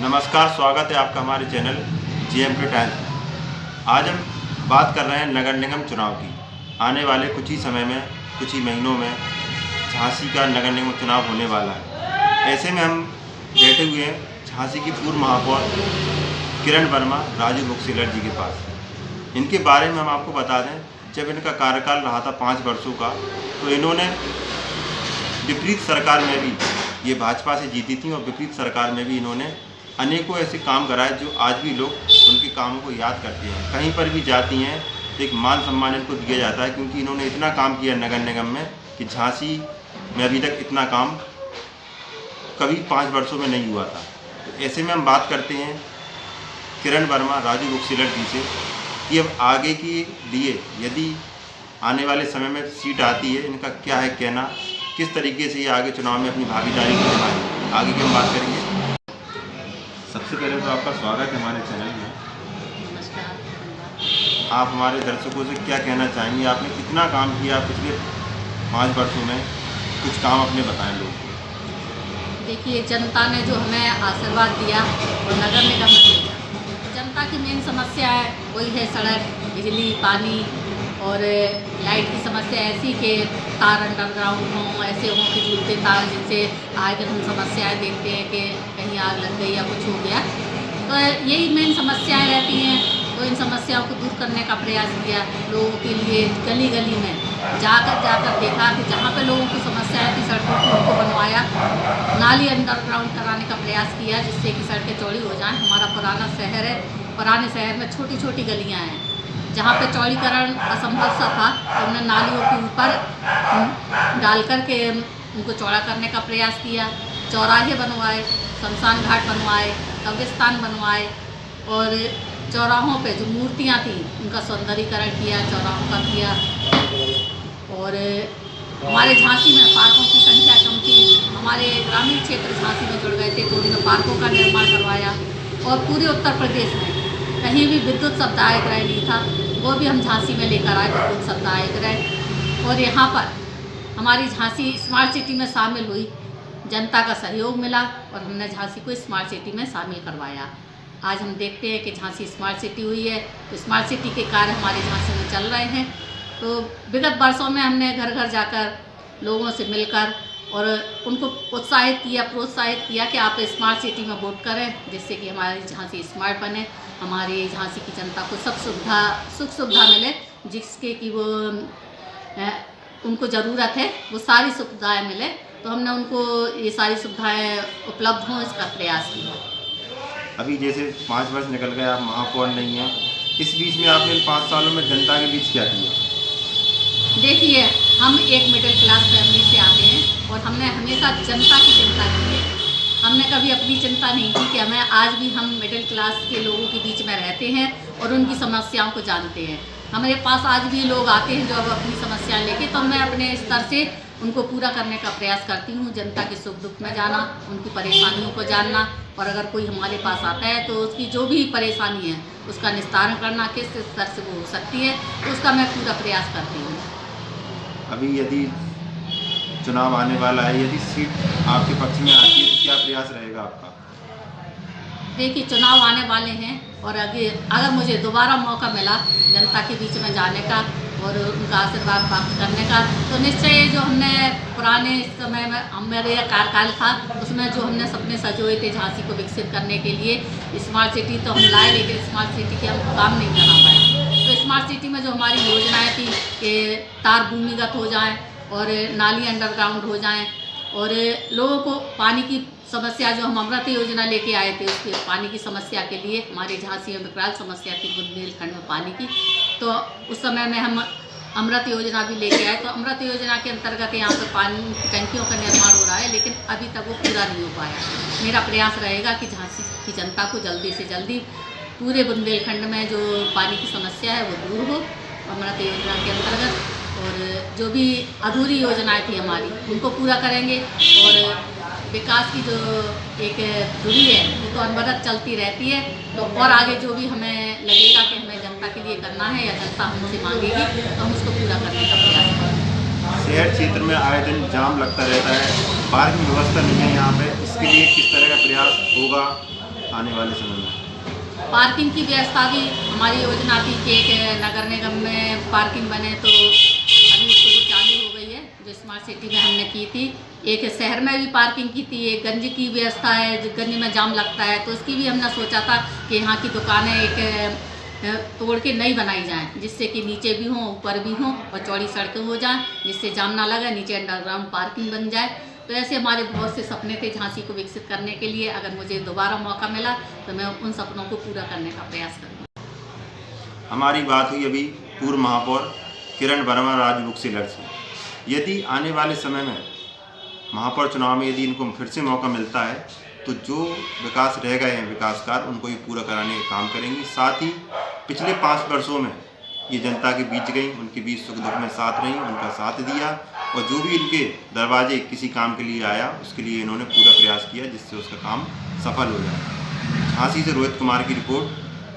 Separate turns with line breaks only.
नमस्कार, स्वागत है आपका हमारे चैनल GMK टाइम्स। आज हम बात कर रहे हैं नगर निगम चुनाव की। आने वाले कुछ ही समय में, कुछ ही महीनों में झांसी का नगर निगम चुनाव होने वाला है। ऐसे में हम बैठे हुए हैं झांसी की पूर्व महापौर किरण वर्मा राजू बुकसेलर जी के पास। इनके बारे में हम आपको बता दें, जब इनका कार्यकाल रहा था 5 वर्षों का, तो इन्होंने विपरीत सरकार में भी, ये भाजपा से जीती थी और विपरीत सरकार में भी इन्होंने अनेकों ऐसे काम कराए जो आज भी लोग उनके कामों को याद करते हैं। कहीं पर भी जाती हैं तो एक मान सम्मान इनको दिया जाता है, क्योंकि इन्होंने इतना काम किया नगर निगम में कि झांसी में अभी तक इतना काम कभी 5 वर्षों में नहीं हुआ था। तो ऐसे में हम बात करते हैं किरण वर्मा राजू बुकसेलर जी से कि अब आगे के लिए यदि आने वाले समय में सीट आती है, इनका क्या है कहना, किस तरीके से ये आगे चुनाव में अपनी भागीदारी निभाएंगे, आगे की हम बात करेंगे। सबसे पहले तो आपका स्वागत है हमारे चैनल में।
नमस्कार।
आप हमारे दर्शकों से क्या कहना चाहेंगे? आपने कितना काम किया पिछले 5 वर्षों में, कुछ काम अपने बताएं लोगों को।
देखिए, जनता ने जो हमें आशीर्वाद दिया और नगर निगम में भेजा, जनता की मेन समस्या है वही है सड़क, बिजली, पानी और लाइट की समस्या ऐसी कि तार अंडरग्राउंड हों, ऐसे हों कि जुड़ते तार, जिनसे आए दिन हम समस्याएं देखते हैं कि कहीं आग लग गई या कुछ हो गया। तो यही मेन समस्याएं रहती हैं। तो इन समस्याओं को दूर करने का प्रयास किया, लोगों के लिए गली गली में जाकर देखा कि जहाँ पे लोगों की समस्याएं थी सड़कों को उनको बनवाया, नाली अंडरग्राउंड कराने का प्रयास किया जिससे कि सड़कें चौड़ी हो जाएं। हमारा पुराना शहर है, पुराने शहर में छोटी छोटी गलियाँ हैं जहाँ पे चौड़ीकरण असंभव सा था, तो हमने नालियों के ऊपर डाल कर के उनको चौड़ा करने का प्रयास किया। चौराहे बनवाए, शमशान घाट बनवाए, कब्रिस्तान बनवाए और चौराहों पे जो मूर्तियाँ थी उनका सौंदर्यीकरण किया, चौराहों का किया। और हमारे झांसी में पार्कों की संख्या कम थी, हमारे ग्रामीण क्षेत्र झांसी में जुड़ गए थे, तो उनमें पार्कों का निर्माण करवाया। और पूरे उत्तर प्रदेश में कहीं भी विद्युत सप्ताहगृह नहीं था, वो भी हम झांसी में लेकर आए विद्युत सप्ताहगृह। और यहाँ पर हमारी झांसी स्मार्ट सिटी में शामिल हुई, जनता का सहयोग मिला और हमने झांसी को स्मार्ट सिटी में शामिल करवाया। आज हम देखते हैं कि झांसी स्मार्ट सिटी हुई है, तो स्मार्ट सिटी के कार्य हमारे झांसी में चल रहे हैं। तो विगत वर्षों में हमने घर घर जाकर लोगों से मिलकर और उनको उत्साहित किया, प्रोत्साहित किया कि आप स्मार्ट सिटी में वोट करें, जिससे कि हमारी झांसी स्मार्ट बने, हमारी झांसी की जनता को सब सुख सुविधा मिले, जिसके कि वो उनको ज़रूरत है, वो सारी सुविधाएं मिले। तो हमने उनको ये सारी सुविधाएं उपलब्ध हों, इसका प्रयास किया।
अभी जैसे 5 वर्ष निकल गए, आप महापौर नहीं हैं, इस बीच में आपने इन 5 सालों में जनता के बीच क्या किया?
देखिए, हम एक मिडिल क्लास फैमिली से आते हैं और हमने हमेशा जनता की चिंता की है। हमने कभी अपनी चिंता नहीं की कि आज भी हम मिडिल क्लास के लोगों के बीच में रहते हैं और उनकी समस्याओं को जानते हैं। हमारे पास आज भी लोग आते हैं जो अब अपनी समस्याएं लेके, तो मैं अपने स्तर से उनको पूरा करने का प्रयास करती हूँ। जनता के सुख दुख में जाना, उनकी परेशानियों को जानना, और अगर कोई हमारे पास आता है तो उसकी जो भी परेशानी है उसका निस्तारण करना, किस स्तर से वो हो सकती है, तो उसका मैं पूरा प्रयास करती हूँ।
अभी यदि चुनाव आने वाला है, यदि सीट आपके पक्ष में आती है तो क्या प्रयास रहेगा आपका?
देखिए, चुनाव आने वाले हैं और अगर मुझे दोबारा मौका मिला जनता के बीच में जाने का और उनका आशीर्वाद प्राप्त करने का, तो निश्चय जो हमने पुराने समय में मेरे कार्यकाल था उसमें जो हमने सपने सजोए थे झांसी को विकसित करने के लिए, स्मार्ट सिटी तो हम लाए, लेकिन स्मार्ट सिटी के हम काम नहीं करा पाए। तो स्मार्ट सिटी में जो हमारी योजनाएँ थी कि तार भूमिगत हो जाएँ और नाली अंडरग्राउंड हो जाएँ और लोगों को पानी की समस्या, जो हम अमृत योजना लेके आए थे, उसके पानी की समस्या के लिए हमारे झांसी में विकराल समस्या थी बुंदेलखंड में पानी की, तो उस समय में हम अमृत योजना भी लेके आए। तो अमृत योजना के अंतर्गत यहाँ पर पानी की टंकियों का निर्माण हो रहा है, लेकिन अभी तक वो पूरा नहीं हो पाया। मेरा प्रयास रहेगा कि झांसी की जनता को जल्दी से जल्दी पूरे बुंदेलखंड में जो पानी की समस्या है वो दूर हो अमृत योजना के अंतर्गत, और जो भी अधूरी योजनाएं थी हमारी उनको पूरा करेंगे। और विकास की जो एक धुरी है वो तो अनवरत चलती रहती है, तो और आगे जो भी हमें लगेगा कि हमें जनता के लिए करना है या जनता हमसे मांगेगी तो हम उसको पूरा करने का प्रयास करेंगे।
शहर क्षेत्र में आए दिन जाम लगता रहता है, पार्किंग व्यवस्था नहीं है यहाँ पे, इसके लिए किस तरह का प्रयास होगा आने वाले समय में?
पार्किंग की व्यवस्था भी हमारी योजना थी कि एक नगर निगम में पार्किंग बने, तो अभी उसको जो चालू हो गई है, जो स्मार्ट सिटी में हमने की थी। एक शहर में भी पार्किंग की थी, एक गंज की व्यवस्था है, गंज में जाम लगता है, तो उसकी भी हमने सोचा था कि यहाँ की दुकानें एक तोड़ के नई बनाई जाएं, जिससे कि नीचे भी हों, ऊपर भी हों और चौड़ी सड़कें हो जाएं, जिससे जाम ना लगे, नीचे अंडरग्राउंड पार्किंग बन जाए। तो ऐसे हमारे बहुत से सपने थे झांसी को विकसित करने के लिए। अगर मुझे दोबारा मौका मिला तो मैं उन सपनों को पूरा करने का प्रयास करूँगी।
हमारी बात हुई अभी पूर्व महापौर किरण वर्मा राजबुक से लड़से। यदि आने वाले समय में महापौर चुनाव में यदि इनको फिर से मौका मिलता है तो जो विकास रह गए हैं विकास कार्य, उनको भी पूरा कराने का काम करेंगी। साथ ही पिछले 5 वर्षों में ये जनता के बीच गई, उनके बीच सुख दुख में साथ रही, उनका साथ दिया, और जो भी इनके दरवाजे किसी काम के लिए आया उसके लिए इन्होंने पूरा प्रयास किया जिससे उसका काम सफल हो जाए। झांसी से रोहित कुमार की रिपोर्ट,